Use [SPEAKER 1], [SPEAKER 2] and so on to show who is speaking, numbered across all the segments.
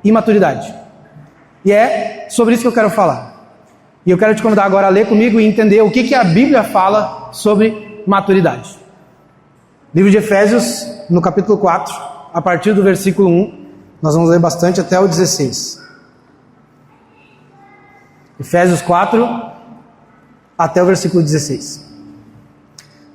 [SPEAKER 1] e maturidade. E é sobre isso que eu quero falar. E eu quero te convidar agora a ler comigo e entender o que a Bíblia fala sobre maturidade. Livro de Efésios, no capítulo 4, a partir do versículo 1, nós vamos ler bastante até o 16. Efésios 4, até o versículo 16.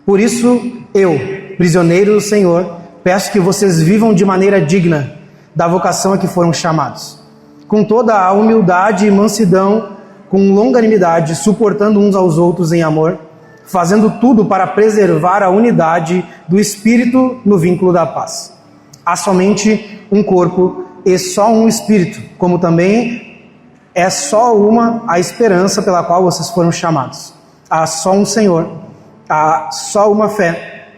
[SPEAKER 1] Por isso, eu, prisioneiro do Senhor, peço que vocês vivam de maneira digna da vocação a que foram chamados, com toda a humildade e mansidão, com longanimidade, suportando uns aos outros em amor, fazendo tudo para preservar a unidade do Espírito no vínculo da paz. Há somente um corpo e só um Espírito, como também é só uma a esperança pela qual vocês foram chamados. Há só um Senhor, há só uma fé,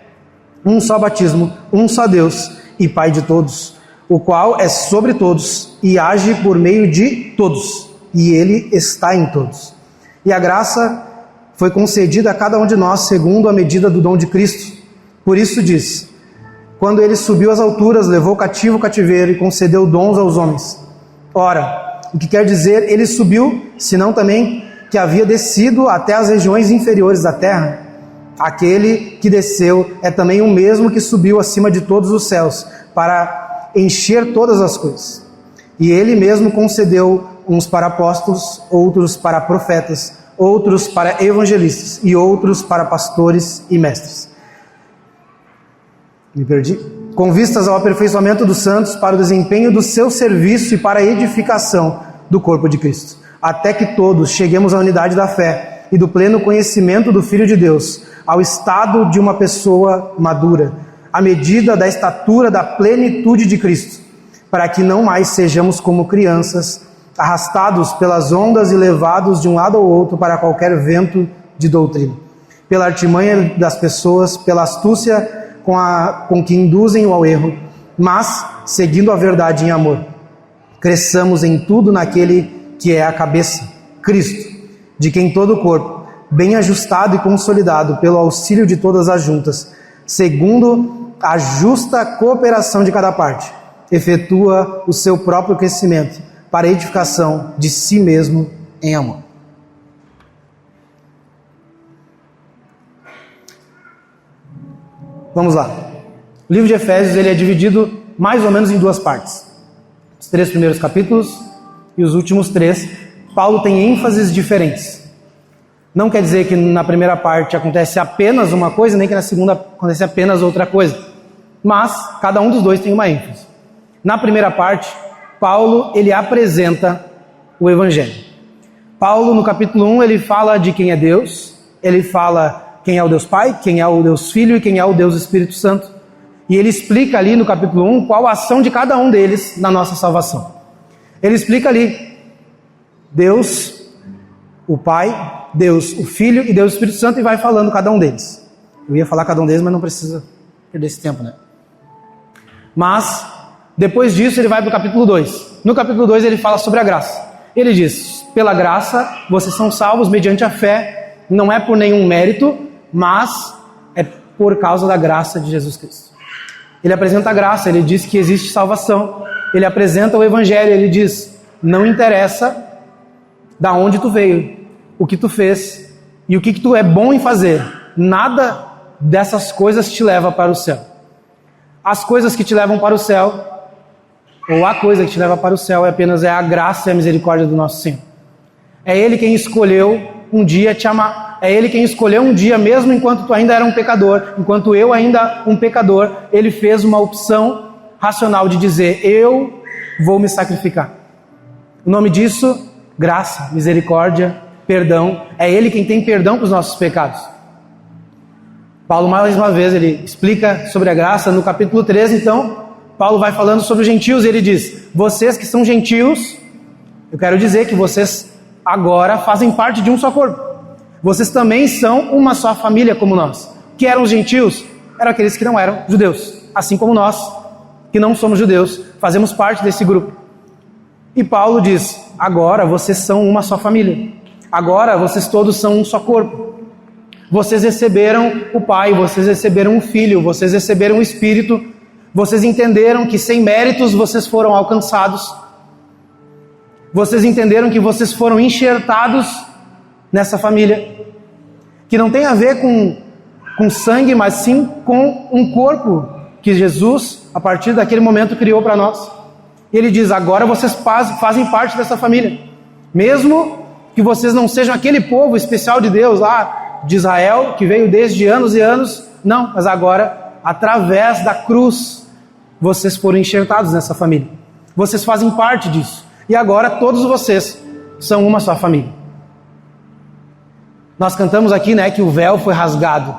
[SPEAKER 1] um só batismo, um só Deus e Pai de todos, o qual é sobre todos e age por meio de todos, e Ele está em todos. E a graça foi concedida a cada um de nós segundo a medida do dom de Cristo. Por isso diz: quando Ele subiu às alturas, levou cativo o cativeiro e concedeu dons aos homens. Ora, o que quer dizer Ele subiu, senão também que havia descido até as regiões inferiores da terra? Aquele que desceu é também o mesmo que subiu acima de todos os céus, para encher todas as coisas. E Ele mesmo concedeu uns para apóstolos, outros para profetas, outros para evangelistas e outros para pastores e mestres. Me perdi. Com vistas ao aperfeiçoamento dos santos, para o desempenho do seu serviço e para a edificação do corpo de Cristo, até que todos cheguemos à unidade da fé e do pleno conhecimento do Filho de Deus, ao estado de uma pessoa madura, à medida da estatura da plenitude de Cristo, para que não mais sejamos como crianças, arrastados pelas ondas e levados de um lado ao outro para qualquer vento de doutrina, pela artimanha das pessoas, pela astúcia com que induzem ao erro, mas seguindo a verdade em amor. Cresçamos em tudo naquele que é a cabeça, Cristo, de quem todo o corpo, bem ajustado e consolidado pelo auxílio de todas as juntas, segundo a justa cooperação de cada parte, efetua o seu próprio crescimento para a edificação de si mesmo em amor. Vamos lá. O livro de Efésios ele é dividido mais ou menos em duas partes. Os 3 primeiros capítulos e os últimos 3. Paulo tem ênfases diferentes. Não quer dizer que na primeira parte acontece apenas uma coisa, nem que na segunda acontece apenas outra coisa. Mas cada um dos dois tem uma ênfase. Na primeira parte, Paulo ele apresenta o Evangelho. Paulo, no capítulo 1, ele fala de quem é Deus, ele fala quem é o Deus Pai, quem é o Deus Filho e quem é o Deus Espírito Santo. E ele explica ali no capítulo 1 qual a ação de cada um deles na nossa salvação. Ele explica ali Deus, o Pai, Deus, o Filho e Deus Espírito Santo, e vai falando cada um deles. Eu ia falar cada um deles, mas não precisa perder esse tempo, né? Mas, depois disso, ele vai para o capítulo 2. No capítulo 2 ele fala sobre a graça. Ele diz: pela graça vocês são salvos mediante a fé, não é por nenhum mérito, mas é por causa da graça de Jesus Cristo. Ele apresenta a graça, ele diz que existe salvação. Ele apresenta o Evangelho, ele diz: não interessa da onde tu veio, o que tu fez e o que tu é bom em fazer. Nada dessas coisas te leva para o céu. As coisas que te levam para o céu, ou a coisa que te leva para o céu, apenas a graça e a misericórdia do nosso Senhor. É Ele quem escolheu um dia te amar. É Ele quem escolheu um dia, mesmo enquanto tu ainda era um pecador, enquanto eu ainda um pecador, Ele fez uma opção racional de dizer: eu vou me sacrificar. O nome disso, graça, misericórdia, perdão. É Ele quem tem perdão para os nossos pecados. Paulo, mais uma vez, ele explica sobre a graça no capítulo 13, então, Paulo vai falando sobre os gentios e ele diz: vocês que são gentios, eu quero dizer que vocês agora fazem parte de um só corpo. Vocês também são uma só família como nós. Que eram os gentios? Eram aqueles que não eram judeus. Assim como nós, que não somos judeus, fazemos parte desse grupo. E Paulo diz: agora vocês são uma só família. Agora vocês todos são um só corpo. Vocês receberam o Pai, vocês receberam o Filho, vocês receberam o Espírito. Vocês entenderam que sem méritos vocês foram alcançados. Vocês entenderam que vocês foram enxertados nessa família, que não tem a ver com sangue, mas sim com um corpo que Jesus, a partir daquele momento, criou para nós. E ele diz: agora vocês fazem parte dessa família, mesmo que vocês não sejam aquele povo especial de Deus lá de Israel, que veio desde anos e anos, não, mas agora, através da cruz, vocês foram enxertados nessa família. Vocês fazem parte disso. E agora todos vocês são uma só família. Nós cantamos aqui, né, que o véu foi rasgado.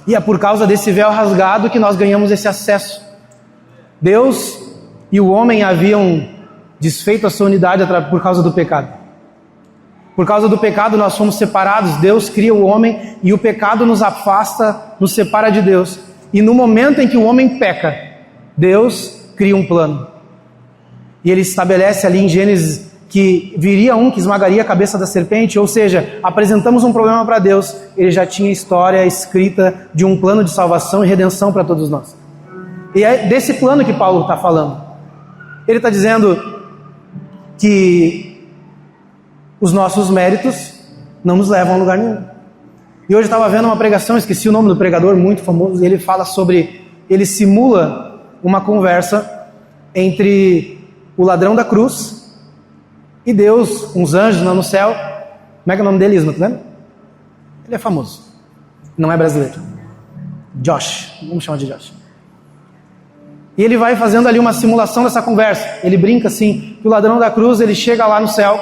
[SPEAKER 1] E é por causa desse véu rasgado que nós ganhamos esse acesso. Deus e o homem haviam desfeito a sua unidade por causa do pecado. Por causa do pecado nós fomos separados. Deus cria o homem e o pecado nos afasta, nos separa de Deus. E no momento em que o homem peca, Deus cria um plano. E ele estabelece ali em Gênesis que viria um que esmagaria a cabeça da serpente, ou seja, apresentamos um problema para Deus, ele já tinha história escrita de um plano de salvação e redenção para todos nós. E é desse plano que Paulo está falando. Ele está dizendo que os nossos méritos não nos levam a lugar nenhum. E hoje eu estava vendo uma pregação, esqueci o nome do pregador, muito famoso, e ele fala sobre, ele simula uma conversa entre o ladrão da cruz e Deus, uns anjos lá no céu. Como é que é o nome dele, Isma, tu lembra? Ele é famoso, não é brasileiro. Josh, vamos chamar de Josh. E ele vai fazendo ali uma simulação dessa conversa. Ele brinca assim, que o ladrão da cruz, ele chega lá no céu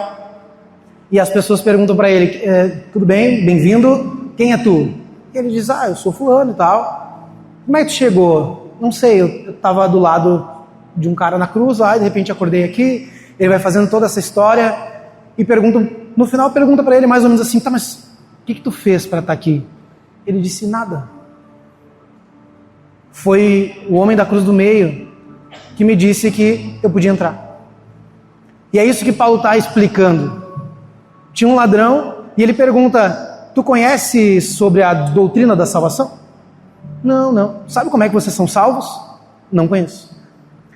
[SPEAKER 1] e as pessoas perguntam para ele: tudo bem, bem-vindo, quem é tu? E ele diz: eu sou fulano e tal. Como é que tu chegou? Não sei, eu estava do lado de um cara na cruz lá e de repente acordei aqui. Ele vai fazendo toda essa história e no final pergunta para ele mais ou menos assim: tá, mas o que tu fez para estar aqui? Ele disse: nada. Foi o homem da cruz do meio que me disse que eu podia entrar. E é isso que Paulo está explicando. Tinha um ladrão e ele pergunta: tu conhece sobre a doutrina da salvação? Não. Sabe como é que vocês são salvos? Não conheço.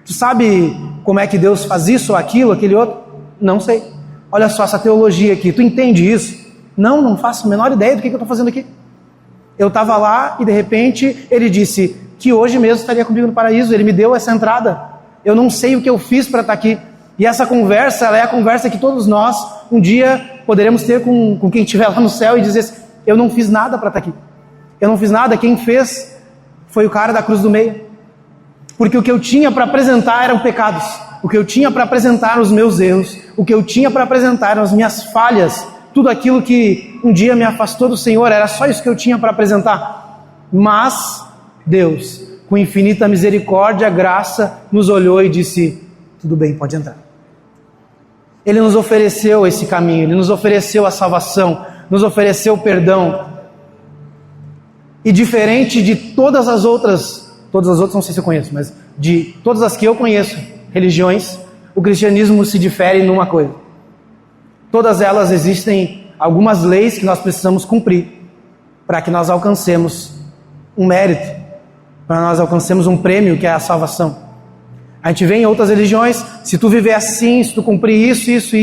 [SPEAKER 1] Tu sabe como é que Deus faz isso, aquilo, aquele outro? Não sei. Olha só essa teologia aqui, tu entende isso? Não faço a menor ideia do que eu estou fazendo aqui. Eu estava lá e de repente ele disse que hoje mesmo estaria comigo no paraíso, ele me deu essa entrada. Eu não sei o que eu fiz para estar aqui. E essa conversa, ela é a conversa que todos nós um dia poderemos ter com quem estiver lá no céu e dizer: eu não fiz nada para estar aqui. Eu não fiz nada, quem fez foi o cara da cruz do meio. Porque o que eu tinha para apresentar eram pecados, o que eu tinha para apresentar eram os meus erros, o que eu tinha para apresentar eram as minhas falhas, tudo aquilo que um dia me afastou do Senhor, era só isso que eu tinha para apresentar. Mas Deus, com infinita misericórdia, graça, nos olhou e disse: tudo bem, pode entrar. Ele nos ofereceu esse caminho, Ele nos ofereceu a salvação, nos ofereceu o perdão. E diferente de todas as outras não sei se eu conheço, mas de todas as que eu conheço, religiões, o cristianismo se difere numa coisa. Todas elas existem algumas leis que nós precisamos cumprir para que nós alcancemos um mérito, para que nós alcancemos um prêmio que é a salvação. A gente vê em outras religiões: se tu viver assim, se tu cumprir isso,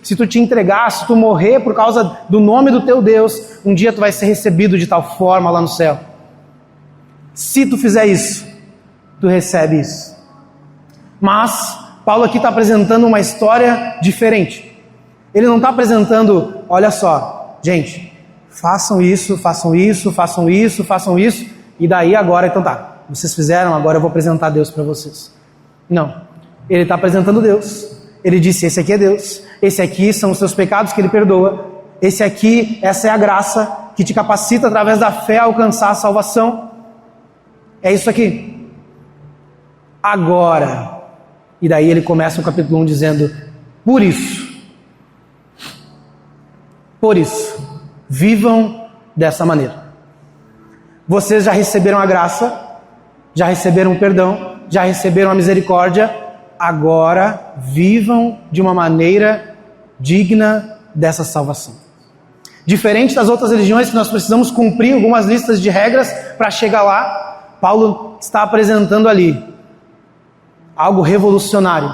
[SPEAKER 1] se tu te entregar, se tu morrer por causa do nome do teu Deus, um dia tu vai ser recebido de tal forma lá no céu. Se tu fizer isso, tu recebe isso. Mas Paulo aqui está apresentando uma história diferente. Ele não está apresentando: olha só, gente, façam isso, e daí agora, então tá, vocês fizeram, agora eu vou apresentar Deus para vocês. Não, ele está apresentando Deus. Ele disse: esse aqui é Deus, esse aqui são os seus pecados que Ele perdoa, essa é a graça que te capacita através da fé a alcançar a salvação. É isso aqui. Agora, e daí ele começa o capítulo 1 dizendo: por isso, vivam dessa maneira. Vocês já receberam a graça, já receberam o perdão, já receberam a misericórdia, agora vivam de uma maneira digna dessa salvação. Diferente das outras religiões que nós precisamos cumprir algumas listas de regras para chegar lá, Paulo está apresentando ali algo revolucionário,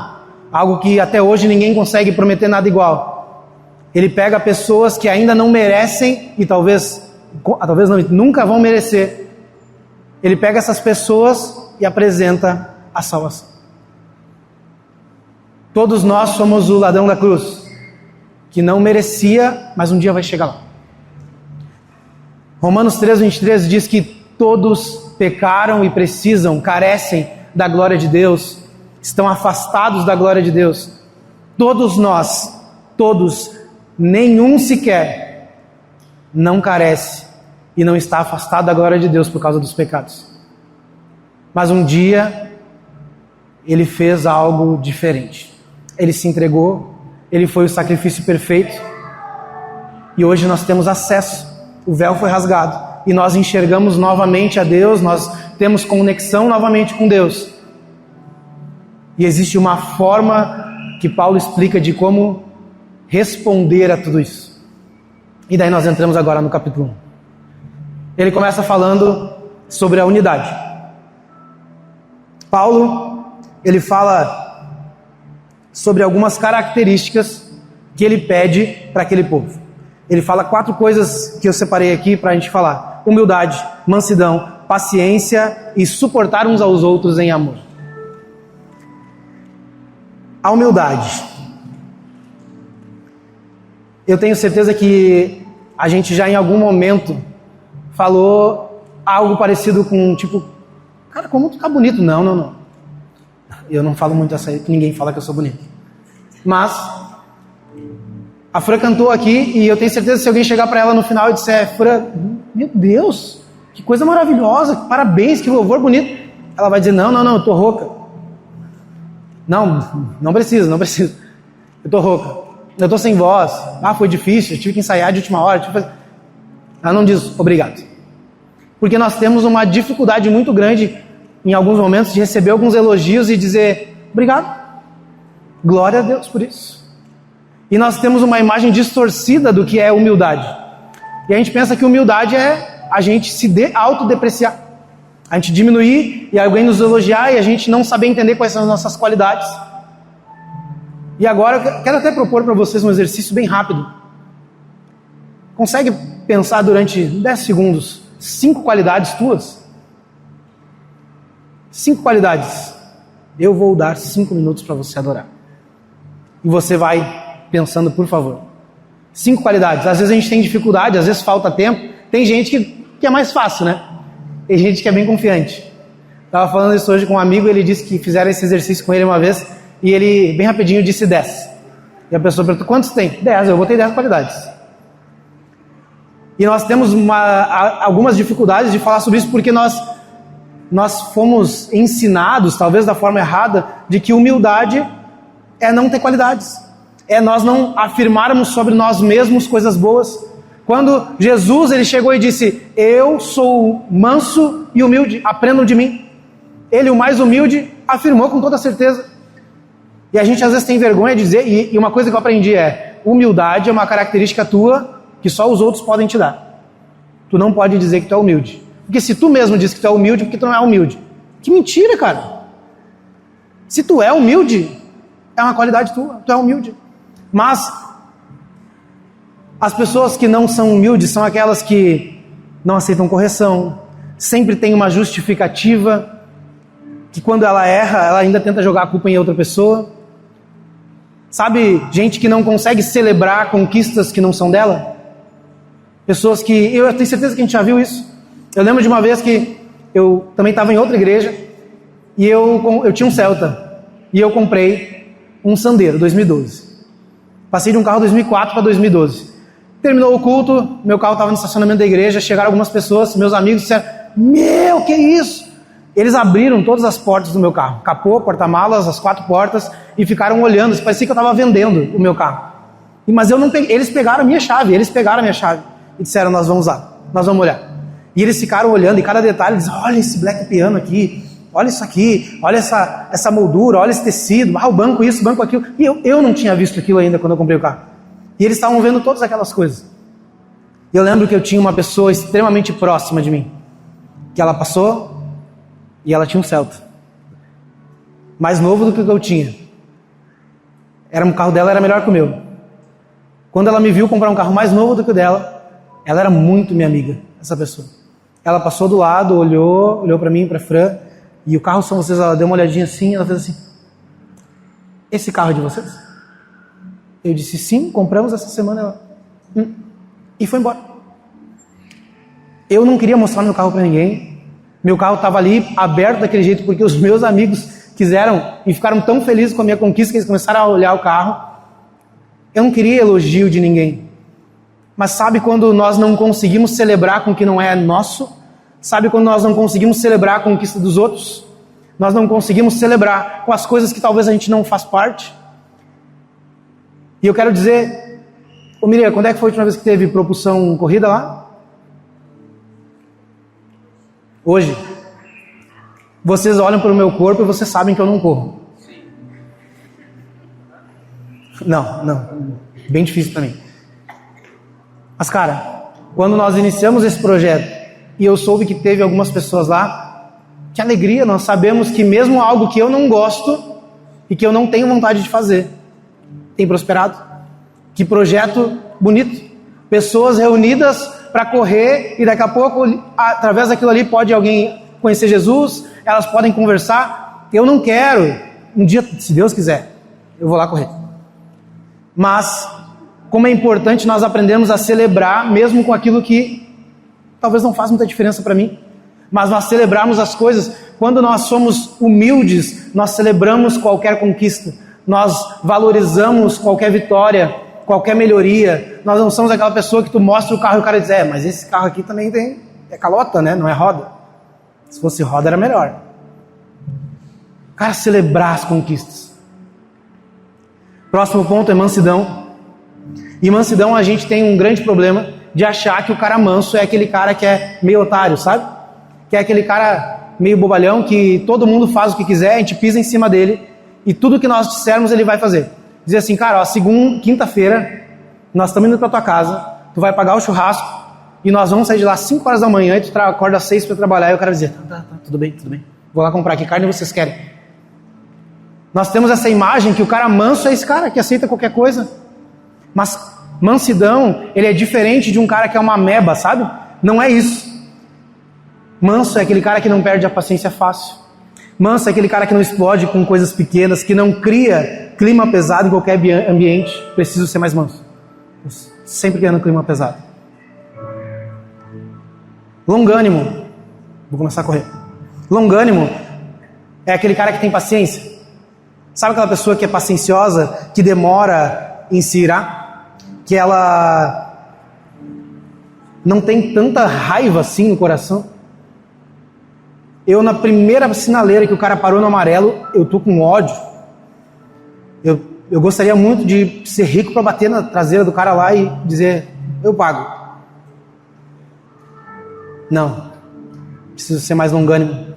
[SPEAKER 1] algo que até hoje ninguém consegue prometer nada igual. Ele pega pessoas que ainda não merecem e talvez não, nunca vão merecer. Ele pega essas pessoas e apresenta a salvação. Todos nós somos o ladrão da cruz, que não merecia, mas um dia vai chegar lá. Romanos 3:23 diz que todos pecaram e carecem da glória de Deus, estão afastados da glória de Deus. Todos nós, nenhum sequer não carece e não está afastado da glória de Deus por causa dos pecados. Mas um dia ele fez algo diferente. Ele se entregou, ele foi o sacrifício perfeito e hoje nós temos acesso. O véu foi rasgado e nós enxergamos novamente a Deus, nós temos conexão novamente com Deus. E existe uma forma que Paulo explica de como responder a tudo isso. E daí nós entramos agora no capítulo 1. Ele começa falando sobre a unidade. Paulo, ele fala sobre algumas características que ele pede para aquele povo. Ele fala 4 coisas que eu separei aqui para a gente falar: humildade, mansidão, paciência e suportar uns aos outros em amor. A humildade. Eu tenho certeza que a gente já em algum momento falou algo parecido com tipo, cara, como tu tá bonito. Não. Eu não falo muito essa aí, que ninguém fala que eu sou bonito. Mas a Fran cantou aqui e eu tenho certeza que se alguém chegar para ela no final e disser: Fran, meu Deus, que coisa maravilhosa, parabéns, que louvor bonito, ela vai dizer: não, eu tô rouca. Não precisa. Eu tô rouca. Eu tô sem voz. Foi difícil, eu tive que ensaiar de última hora. Ela não diz obrigado. Porque nós temos uma dificuldade muito grande, em alguns momentos, de receber alguns elogios e dizer obrigado. Glória a Deus por isso. E nós temos uma imagem distorcida do que é humildade. E a gente pensa que humildade é a gente se autodepreciar. A gente diminuir e alguém nos elogiar e a gente não saber entender quais são as nossas qualidades. E agora eu quero até propor para vocês um exercício bem rápido. Consegue pensar durante 10 segundos 5 qualidades tuas? 5 qualidades. Eu vou dar 5 minutos para você adorar. E você vai pensando, por favor. 5 qualidades. Às vezes a gente tem dificuldade, às vezes falta tempo. Tem gente que é mais fácil, né? Tem gente que é bem confiante. Estava falando isso hoje com um amigo, ele disse que fizeram esse exercício com ele uma vez e ele, bem rapidinho, disse 10. E a pessoa perguntou: quantos tem? 10, eu botei 10 qualidades. E nós temos algumas dificuldades de falar sobre isso porque nós fomos ensinados, talvez da forma errada, de que humildade é não ter qualidades. É nós não afirmarmos sobre nós mesmos coisas boas. Quando Jesus ele chegou e disse: eu sou manso e humilde, aprendam de mim. Ele, o mais humilde, afirmou com toda certeza. E a gente às vezes tem vergonha de dizer, e uma coisa que eu aprendi é: humildade é uma característica tua que só os outros podem te dar. Tu não pode dizer que tu é humilde. Porque se tu mesmo diz que tu é humilde, porque tu não é humilde. Que mentira, cara. Se tu é humilde, é uma qualidade tua, tu é humilde. Mas as pessoas que não são humildes são aquelas que não aceitam correção, sempre tem uma justificativa, que quando ela erra, ela ainda tenta jogar a culpa em outra pessoa. Sabe, gente que não consegue celebrar conquistas que não são dela? Pessoas que, eu tenho certeza que a gente já viu isso. Eu lembro de uma vez que eu também estava em outra igreja e eu tinha um Celta e eu comprei um Sandero 2012. Passei de um carro 2004 para 2012. Terminou o culto, meu carro estava no estacionamento da igreja, chegaram algumas pessoas, meus amigos disseram: meu, que isso? Eles abriram todas as portas do meu carro, capô, porta-malas, as 4 portas, e ficaram olhando, parecia que eu estava vendendo o meu carro. Mas eu não peguei, eles pegaram a minha chave e disseram: nós vamos lá, nós vamos olhar. E eles ficaram olhando, e cada detalhe, eles: olha esse black piano aqui, olha isso aqui, olha essa moldura, olha esse tecido, o banco isso, o banco aquilo. E eu não tinha visto aquilo ainda quando eu comprei o carro. E eles estavam vendo todas aquelas coisas. E eu lembro que eu tinha uma pessoa extremamente próxima de mim, que ela passou e ela tinha um Celta, mais novo do que o que eu tinha. O carro dela era melhor que o meu. Quando ela me viu comprar um carro mais novo do que o dela, ela era muito minha amiga, essa pessoa. Ela passou do lado, olhou para mim, para Fran, e o carro são vocês, ela deu uma olhadinha assim, ela fez assim: esse carro é de vocês? Eu disse: sim, compramos essa semana. Ela, e foi embora. Eu não queria mostrar meu carro para ninguém. Meu carro estava ali, aberto daquele jeito, porque os meus amigos quiseram e ficaram tão felizes com a minha conquista que eles começaram a olhar o carro. Eu não queria elogio de ninguém. Mas sabe quando nós não conseguimos celebrar com o que não é nosso? Sabe quando nós não conseguimos celebrar a conquista dos outros? Nós não conseguimos celebrar com as coisas que talvez a gente não faz parte? E eu quero dizer, ô Miriam, quando é que foi a última vez que teve propulsão corrida lá? Hoje. Vocês olham para o meu corpo e vocês sabem que eu não corro. Não. Bem difícil para mim. Mas, cara, quando nós iniciamos esse projeto e eu soube que teve algumas pessoas lá, que alegria, nós sabemos que mesmo algo que eu não gosto e que eu não tenho vontade de fazer, tem prosperado. Que projeto bonito. Pessoas reunidas para correr e daqui a pouco, através daquilo ali, pode alguém conhecer Jesus, elas podem conversar. Eu não quero, um dia, se Deus quiser, eu vou lá correr. Mas, como é importante nós aprendermos a celebrar, mesmo com aquilo que talvez não faça muita diferença para mim, mas nós celebrarmos as coisas. Quando nós somos humildes, nós celebramos qualquer conquista, nós valorizamos qualquer vitória, qualquer melhoria. Nós não somos aquela pessoa que tu mostra o carro e o cara diz: mas esse carro aqui também é calota, né? Não é roda. Se fosse roda era melhor. Cara, celebrar as conquistas. Próximo ponto é mansidão. E mansidão, a gente tem um grande problema de achar que o cara manso é aquele cara que é meio otário, sabe? Que é aquele cara meio bobalhão que todo mundo faz o que quiser, a gente pisa em cima dele e tudo que nós dissermos ele vai fazer. Dizer assim: cara, ó, quinta-feira nós estamos indo pra tua casa, tu vai pagar o churrasco e nós vamos sair de lá às 5 horas da manhã e tu acorda às 6 para trabalhar. E o cara dizer: tá, tudo bem. Vou lá comprar, que carne vocês querem? Nós temos essa imagem que o cara manso é esse cara que aceita qualquer coisa. Mas mansidão, ele é diferente de um cara que é uma ameba, sabe? Não é isso. Manso é aquele cara que não perde a paciência fácil. Manso é aquele cara que não explode com coisas pequenas, que não cria clima pesado em qualquer ambiente. Preciso ser mais manso. Sempre criando clima pesado. Longânimo. Vou começar a correr. Longânimo é aquele cara que tem paciência. Sabe aquela pessoa que é pacienciosa, que demora em se irar? Que ela não tem tanta raiva assim no coração? Eu, na primeira sinaleira que o cara parou no amarelo, eu tô com ódio. Eu gostaria muito de ser rico para bater na traseira do cara lá e dizer: eu pago. Não. Preciso ser mais longânimo.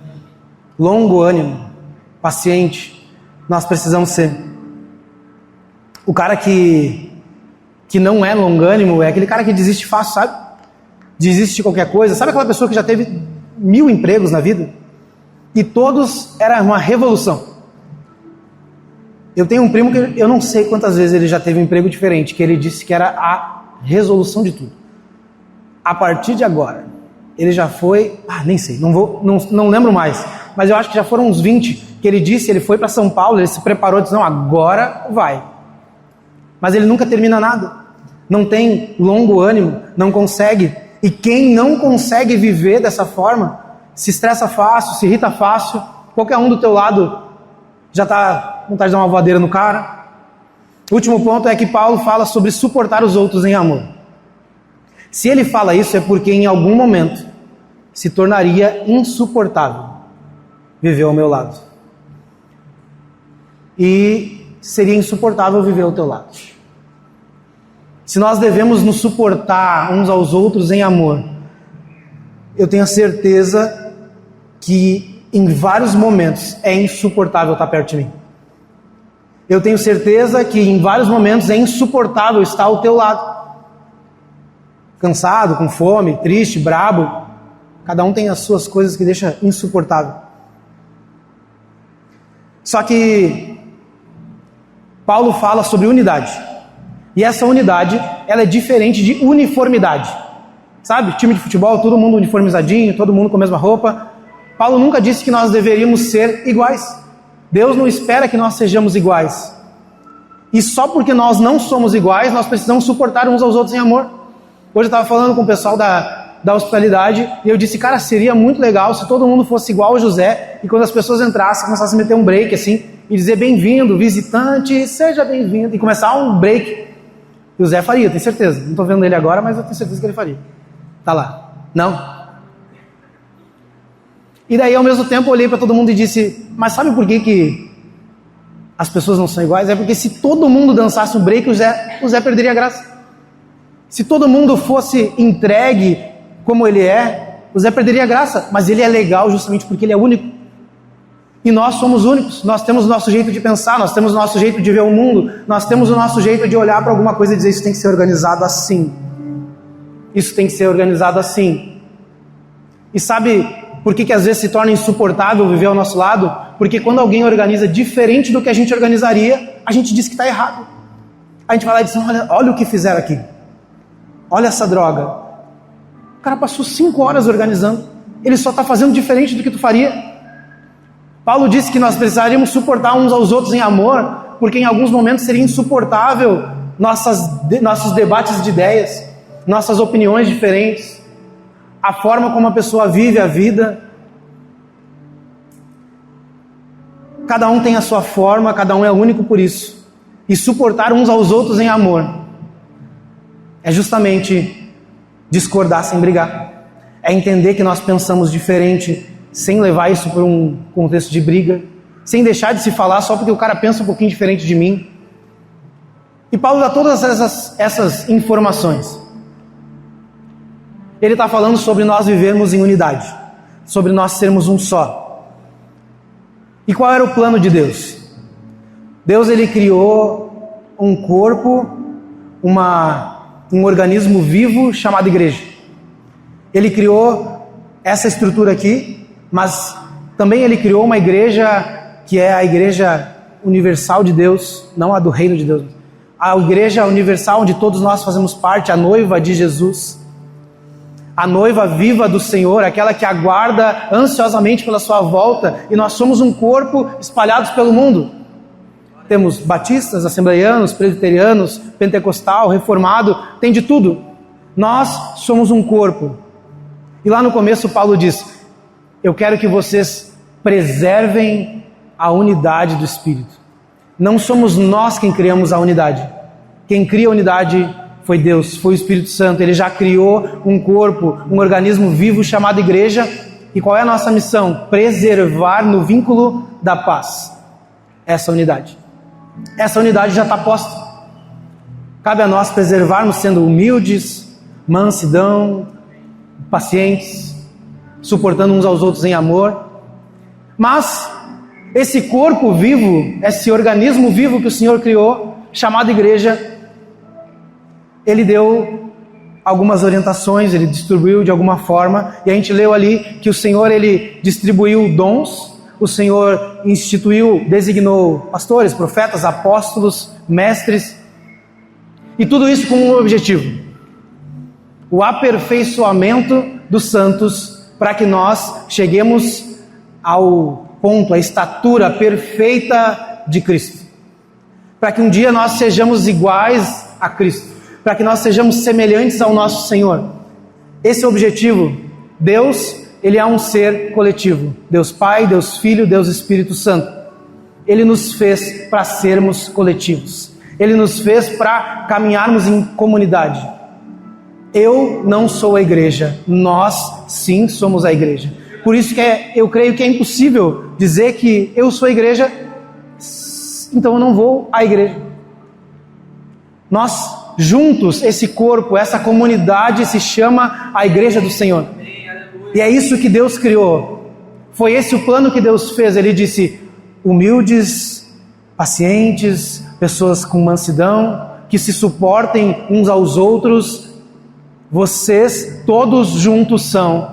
[SPEAKER 1] Longo ânimo. Paciente. Nós precisamos ser. O cara que não é longânimo é aquele cara que desiste fácil, sabe? Desiste de qualquer coisa. Sabe aquela pessoa que já teve 1000 empregos na vida? E todos era uma revolução. Eu tenho um primo que eu não sei quantas vezes ele já teve um emprego diferente, que ele disse que era a resolução de tudo. A partir de agora, ele já foi... nem sei, não lembro mais. Mas eu acho que já foram uns 20 que ele disse, ele foi para São Paulo, ele se preparou e disse: não, agora vai. Mas ele nunca termina nada. Não tem longo ânimo, não consegue. E quem não consegue viver dessa forma, se estressa fácil, se irrita fácil. Qualquer um do teu lado já está com vontade de dar uma voadeira no cara. O último ponto é que Paulo fala sobre suportar os outros em amor. Se ele fala isso é porque em algum momento se tornaria insuportável viver ao meu lado. E seria insuportável viver ao teu lado. Se nós devemos nos suportar uns aos outros em amor, eu tenho a certeza que em vários momentos é insuportável estar perto de mim. Eu tenho certeza que em vários momentos é insuportável estar ao teu lado. Cansado, com fome, triste, brabo. Cada um tem as suas coisas que deixa insuportável. Só que Paulo fala sobre unidade. E essa unidade, ela é diferente de uniformidade. Sabe? Time de futebol, todo mundo uniformizadinho, todo mundo com a mesma roupa. Paulo nunca disse que nós deveríamos ser iguais. Deus não espera que nós sejamos iguais. E só porque nós não somos iguais, nós precisamos suportar uns aos outros em amor. Hoje eu estava falando com o pessoal da hospitalidade e eu disse, cara, seria muito legal se todo mundo fosse igual ao José e quando as pessoas entrassem, começassem a meter um break assim e dizer bem-vindo, visitante, seja bem-vindo, e começar um break. E o Zé faria, tenho certeza. Não estou vendo ele agora, mas eu tenho certeza que ele faria. Tá lá. Não? E daí, ao mesmo tempo, eu olhei para todo mundo e disse, mas sabe por que as pessoas não são iguais? É porque se todo mundo dançasse um break, o Zé perderia a graça. Se todo mundo fosse entregue como ele é, o Zé perderia a graça. Mas ele é legal justamente porque ele é único. E nós somos únicos. Nós temos o nosso jeito de pensar, nós temos o nosso jeito de ver o mundo, nós temos o nosso jeito de olhar para alguma coisa e dizer, isso tem que ser organizado assim. Isso tem que ser organizado assim. E sabe por que às vezes se torna insuportável viver ao nosso lado? Porque quando alguém organiza diferente do que a gente organizaria, a gente diz que está errado. A gente vai lá e diz, olha o que fizeram aqui. Olha essa droga. O cara passou 5 horas organizando. Ele só está fazendo diferente do que tu faria. Paulo disse que nós precisaríamos suportar uns aos outros em amor, porque em alguns momentos seria insuportável nossos debates de ideias, nossas opiniões diferentes, a forma como a pessoa vive a vida. Cada um tem a sua forma, cada um é único por isso. E suportar uns aos outros em amor é justamente discordar sem brigar. É entender que nós pensamos diferente, sem levar isso para um contexto de briga, sem deixar de se falar só porque o cara pensa um pouquinho diferente de mim. E Paulo dá todas essas informações. Ele está falando sobre nós vivermos em unidade, sobre nós sermos um só. E qual era o plano de Deus? Deus, ele criou um corpo, um organismo vivo chamado igreja. Ele criou essa estrutura aqui, mas também ele criou uma igreja que é a igreja universal de Deus, não a do reino de Deus. A igreja universal onde todos nós fazemos parte, a noiva de Jesus. A noiva viva do Senhor, aquela que aguarda ansiosamente pela sua volta, e nós somos um corpo espalhados pelo mundo. Temos batistas, assembleianos, presbiterianos, pentecostal, reformado, tem de tudo. Nós somos um corpo. E lá no começo Paulo diz, eu quero que vocês preservem a unidade do Espírito. Não somos nós quem criamos a unidade. Quem cria a unidade foi Deus, foi o Espírito Santo. Ele já criou um corpo, um organismo vivo chamado igreja. E qual é a nossa missão? Preservar no vínculo da paz essa unidade. Essa unidade já está posta. Cabe a nós preservarmos sendo humildes, mansidão, pacientes, suportando uns aos outros em amor. Mas esse corpo vivo, esse organismo vivo que o Senhor criou, chamado igreja, ele deu algumas orientações, ele distribuiu de alguma forma, e a gente leu ali que o Senhor, ele distribuiu dons, o Senhor instituiu, designou pastores, profetas, apóstolos, mestres, e tudo isso com um objetivo: o aperfeiçoamento dos santos, para que nós cheguemos ao ponto, a estatura perfeita de Cristo, para que um dia nós sejamos iguais a Cristo, para que nós sejamos semelhantes ao nosso Senhor. Esse é o objetivo. Deus, ele é um ser coletivo. Deus Pai, Deus Filho, Deus Espírito Santo. Ele nos fez para sermos coletivos. Ele nos fez para caminharmos em comunidade. Eu não sou a igreja, nós sim somos a igreja. Por isso que eu creio que é impossível dizer que eu sou a igreja, então eu não vou à igreja. Nós juntos, esse corpo, essa comunidade se chama a igreja do Senhor. E é isso que Deus criou. Foi esse o plano que Deus fez. Ele disse, humildes, pacientes, pessoas com mansidão, que se suportem uns aos outros. Vocês todos juntos são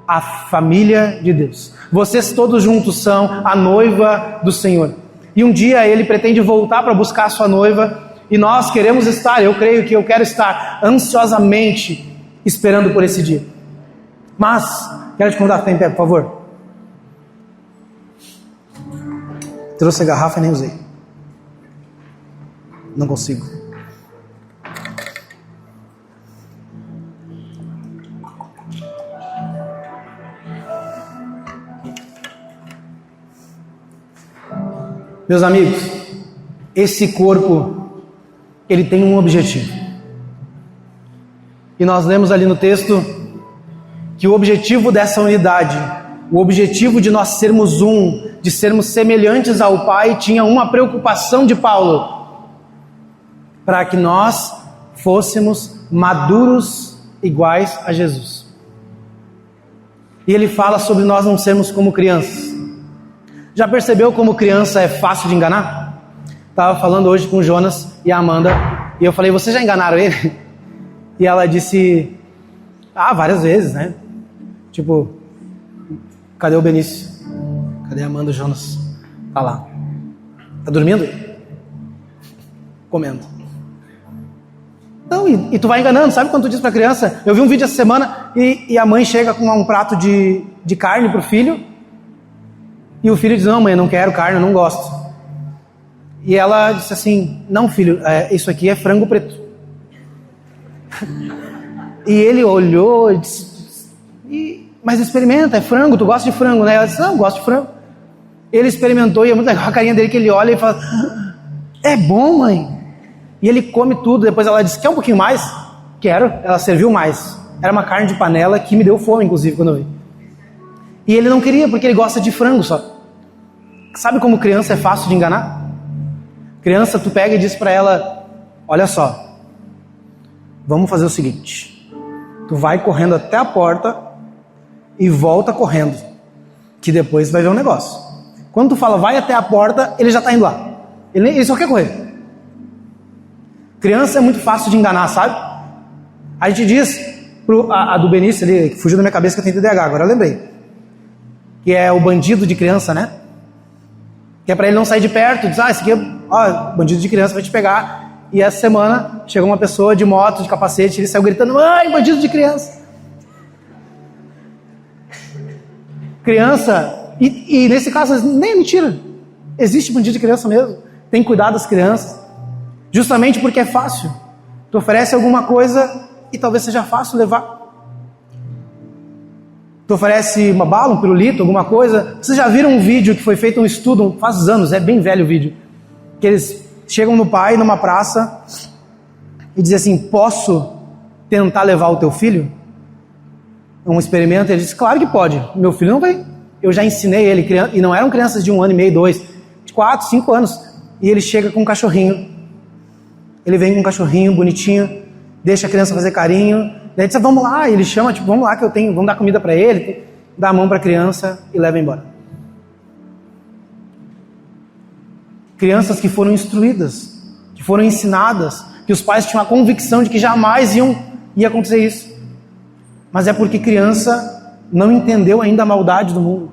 [SPEAKER 1] a família de Deus. Vocês todos juntos são a noiva do Senhor. E um dia ele pretende voltar para buscar a sua noiva, e nós queremos estar, eu creio que eu quero estar ansiosamente esperando por esse dia. Mas, quero te convidar a ficar em pé, por favor. Trouxe a garrafa e nem usei. Não consigo. Meus amigos, esse corpo, ele tem um objetivo. E nós lemos ali no texto que o objetivo dessa unidade, o objetivo de nós sermos um, de sermos semelhantes ao Pai, tinha uma preocupação de Paulo, para que nós fôssemos maduros iguais a Jesus. E ele fala sobre nós não sermos como crianças. Já percebeu como criança é fácil de enganar? Estava falando hoje com o Jonas e a Amanda, e eu falei, vocês já enganaram ele? E ela disse, várias vezes, né? Tipo, cadê o Benício? Cadê a Amanda, o Jonas? Tá lá. Tá dormindo? Comendo. Não, e tu vai enganando, sabe quando tu diz pra criança? Eu vi um vídeo essa semana e a mãe chega com um prato de carne pro filho, e o filho diz, não mãe, eu não quero carne, eu não gosto. E ela disse assim, não filho, isso aqui é frango preto. E ele olhou e disse, mas experimenta, é frango, tu gosta de frango, né? Ela disse, não, eu gosto de frango. Ele experimentou e é muito legal a carinha dele que ele olha e fala, é bom mãe. E ele come tudo, depois ela disse, quer um pouquinho mais? Quero, ela serviu mais. Era uma carne de panela que me deu fome, inclusive, quando eu vi. E ele não queria, porque ele gosta de frango só. Sabe como criança é fácil de enganar? Criança, tu pega e diz pra ela, olha só, vamos fazer o seguinte, tu vai correndo até a porta e volta correndo, que depois vai ver um negócio. Quando tu fala, vai até a porta, ele já tá indo lá. Ele só quer correr. Criança é muito fácil de enganar, sabe? A gente diz, a do Benício ali, que fugiu da minha cabeça que eu tenho TDAH, agora eu lembrei. Que é o bandido de criança, né? Que é pra ele não sair de perto, diz, esse aqui é bandido de criança, vai te pegar. E essa semana, chegou uma pessoa de moto, de capacete, ele saiu gritando, mãe, bandido de criança. Criança, e nesse caso, nem é mentira. Existe bandido de criança mesmo. Tem que cuidar das crianças. Justamente porque é fácil. Tu oferece alguma coisa e talvez seja fácil levar. Tu oferece uma bala, um pirulito, alguma coisa. Vocês já viram um vídeo que foi feito um estudo, faz anos, é bem velho o vídeo. Que eles chegam no pai, numa praça, e dizem assim, posso tentar levar o teu filho? Um experimento, ele diz, claro que pode, meu filho não vem. Eu já ensinei ele, e não eram crianças de 1 ano e meio, 2, de 4, 5 anos. E ele chega com um cachorrinho. Ele vem com um cachorrinho bonitinho, deixa a criança fazer carinho. Daí diz, vamos lá, ele chama, tipo, vamos lá que eu tenho, vamos dar comida para ele, dá a mão para a criança e leva embora. Crianças que foram instruídas, que foram ensinadas, que os pais tinham a convicção de que jamais ia acontecer isso. Mas é porque criança não entendeu ainda a maldade do mundo.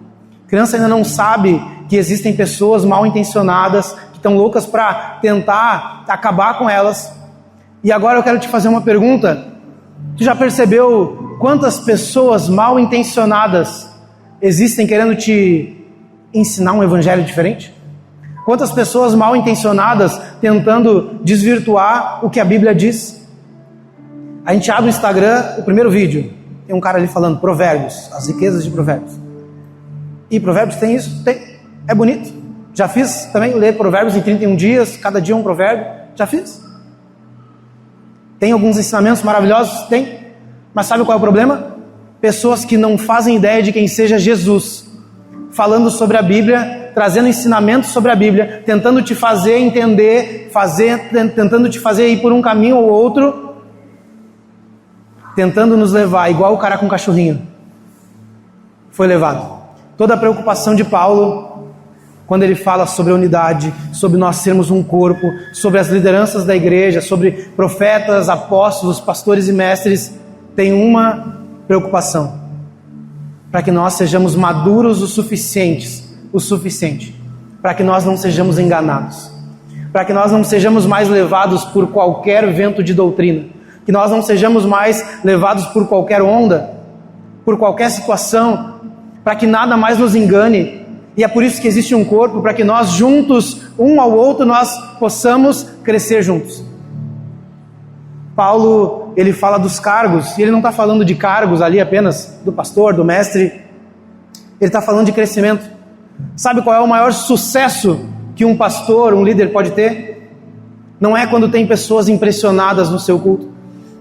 [SPEAKER 1] Criança ainda não sabe que existem pessoas mal intencionadas, que estão loucas para tentar acabar com elas. E agora eu quero te fazer uma pergunta. Tu já percebeu quantas pessoas mal intencionadas existem querendo te ensinar um evangelho diferente? Quantas pessoas mal intencionadas tentando desvirtuar o que a Bíblia diz? A gente abre o Instagram, o primeiro vídeo, tem um cara ali falando provérbios, as riquezas de provérbios. E provérbios tem isso? Tem. É bonito. Já fiz também, ler provérbios em 31 dias, cada dia um provérbio. Já fiz. Tem alguns ensinamentos maravilhosos? Tem. Mas sabe qual é o problema? Pessoas que não fazem ideia de quem seja Jesus, falando sobre a Bíblia, trazendo ensinamentos sobre a Bíblia, tentando te fazer entender, tentando te fazer ir por um caminho ou outro, tentando nos levar, igual o cara com o cachorrinho foi levado. Toda a preocupação de Paulo, quando ele fala sobre a unidade, sobre nós sermos um corpo, sobre as lideranças da igreja, sobre profetas, apóstolos, pastores e mestres, tem uma preocupação: para que nós sejamos maduros o suficiente para que nós não sejamos enganados, para que nós não sejamos mais levados por qualquer vento de doutrina, que nós não sejamos mais levados por qualquer onda, por qualquer situação, para que nada mais nos engane. E é por isso que existe um corpo, para que nós juntos, um ao outro, nós possamos crescer juntos. Paulo, ele fala dos cargos, e ele não está falando de cargos ali apenas do pastor, do mestre, ele está falando de crescimento. Sabe qual é o maior sucesso que um pastor, um líder pode ter? Não é quando tem pessoas impressionadas no seu culto,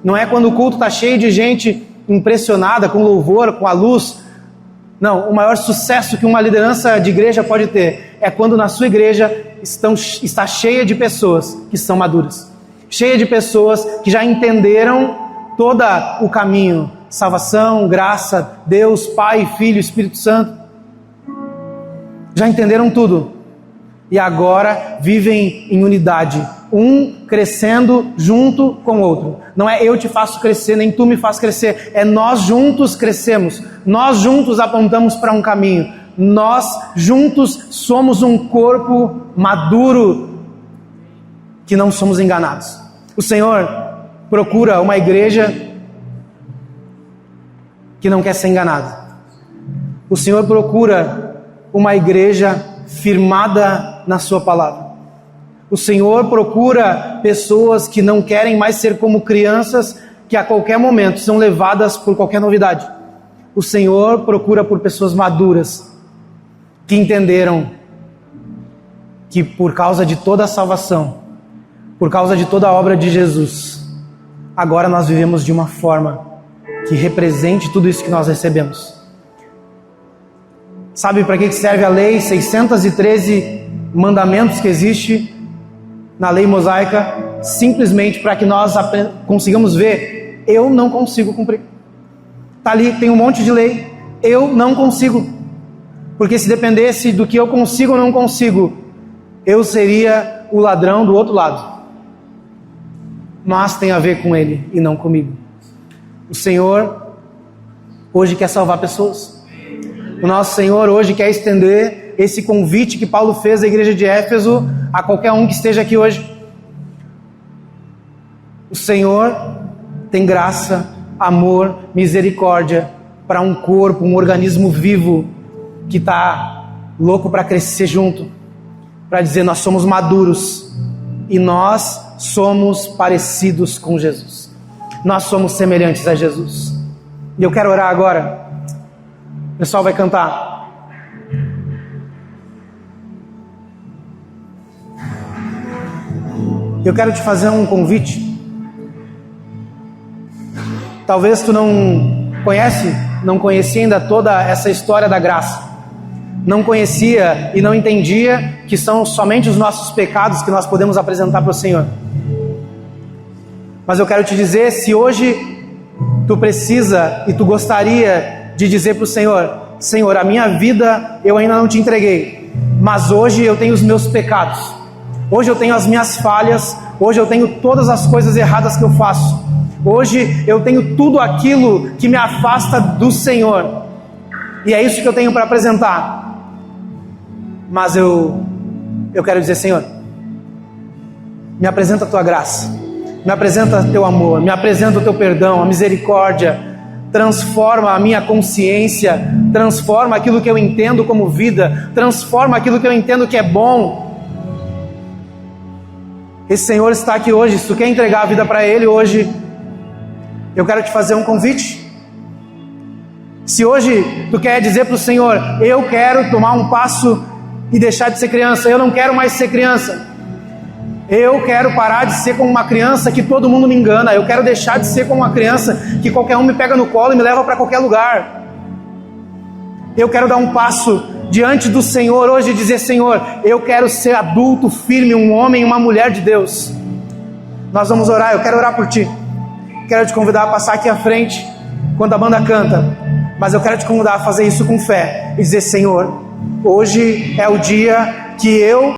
[SPEAKER 1] não é quando o culto está cheio de gente impressionada com louvor, com a luz. Não, o maior sucesso que uma liderança de igreja pode ter é quando na sua igreja está cheia de pessoas que são maduras, cheia de pessoas que já entenderam todo o caminho, salvação, graça, Deus, Pai, Filho, Espírito Santo, já entenderam tudo e agora vivem em unidade, um crescendo junto com o outro. Não é eu te faço crescer, nem tu me faz crescer, é nós juntos crescemos, nós juntos apontamos para um caminho, nós juntos somos um corpo maduro, que não somos enganados. O Senhor procura uma igreja que não quer ser enganada. O Senhor procura uma igreja firmada na sua palavra. O Senhor procura pessoas que não querem mais ser como crianças que a qualquer momento são levadas por qualquer novidade. O Senhor procura por pessoas maduras que entenderam que por causa de toda a salvação, por causa de toda a obra de Jesus, agora nós vivemos de uma forma que represente tudo isso que nós recebemos. Sabe para que serve a lei? 613 mandamentos que existe na lei mosaica, simplesmente para que nós consigamos ver, eu não consigo cumprir. Está ali, tem um monte de lei, eu não consigo. Porque se dependesse do que eu consigo ou não consigo, eu seria o ladrão do outro lado. Mas tem a ver com ele e não comigo. O Senhor hoje quer salvar pessoas. O nosso Senhor hoje quer estender esse convite que Paulo fez à igreja de Éfeso a qualquer um que esteja aqui hoje. O Senhor tem graça, amor, misericórdia para um corpo, um organismo vivo que está louco para crescer junto, para dizer nós somos maduros e nós somos parecidos com Jesus. Nós somos semelhantes a Jesus. E eu quero orar agora. O pessoal vai cantar. Eu quero te fazer um convite. Talvez tu não conhecia ainda toda essa história da graça. Não conhecia e não entendia que são somente os nossos pecados que nós podemos apresentar para o Senhor. Mas eu quero te dizer, se hoje tu precisa e tu gostaria de dizer para o Senhor: Senhor, a minha vida eu ainda não te entreguei, mas hoje eu tenho os meus pecados, hoje eu tenho as minhas falhas, hoje eu tenho todas as coisas erradas que eu faço, hoje eu tenho tudo aquilo que me afasta do Senhor, e é isso que eu tenho para apresentar. Mas eu quero dizer: Senhor, me apresenta a tua graça, me apresenta o teu amor, me apresenta o teu perdão, a misericórdia, transforma a minha consciência, transforma aquilo que eu entendo como vida, transforma aquilo que eu entendo que é bom. Esse Senhor está aqui hoje. Se tu quer entregar a vida para Ele hoje, eu quero te fazer um convite. Se hoje tu quer dizer para o Senhor: eu quero tomar um passo e deixar de ser criança, eu não quero mais ser criança, eu quero parar de ser como uma criança que todo mundo me engana, eu quero deixar de ser como uma criança que qualquer um me pega no colo e me leva para qualquer lugar, eu quero dar um passo diante do Senhor hoje e dizer: Senhor, eu quero ser adulto, firme, um homem, uma mulher de Deus. Nós vamos orar, eu quero orar por ti, quero te convidar a passar aqui à frente quando a banda canta, mas eu quero te convidar a fazer isso com fé e dizer: Senhor, hoje é o dia que eu